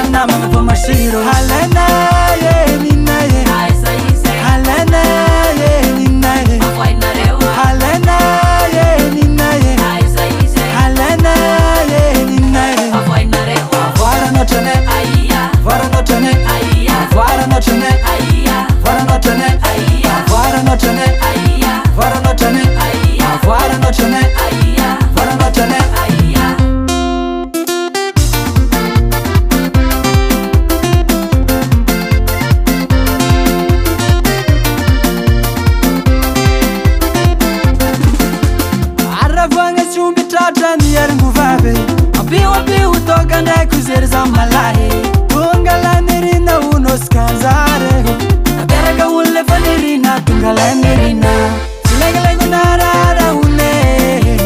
namagna fa masiro Alainay ninaye Alainay ninaye Alainay ninaye Alainay ninaye Vara notane Vara notane Vara notane Vara notane Vara notane Vara notane Vara notane Vara notane Aravanga chumbi tatani yaringuvave Apiu toka ndekuzerzam malahe Tungalanirina unoskanzareho Naberega ule fanirina tungalanirina Silegelego narara uneya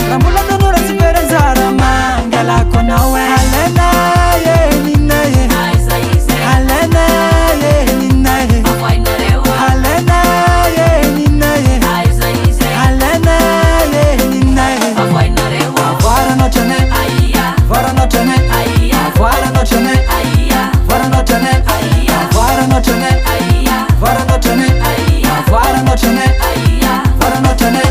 Rambula donura ziperezara mangala konawe Alainay ninaye Alainay ninaye Alainay ninaye Alainay ninaye Vara notane Vara notane Vara notane Vara notane Vara notane Vara notane Vara notane Vara notane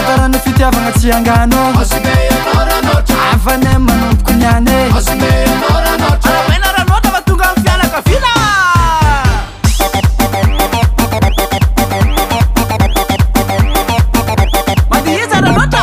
Tarana fitiavagna tsy angano Avane manompoko niane Alaina ranota va tonga amin'ny fianakaviana Mandihiza ranota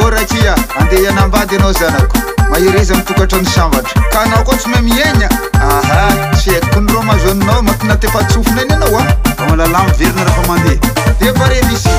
Orakia andeha anambady anao zanako mahiriza mitokatrano sambatra ka anao koa tsy mahay miaigna aha tsy haiko ny rô mazoninao matinate fahatsofina iny anao a fa mahalala miverina rehefa mandeha dia pare misy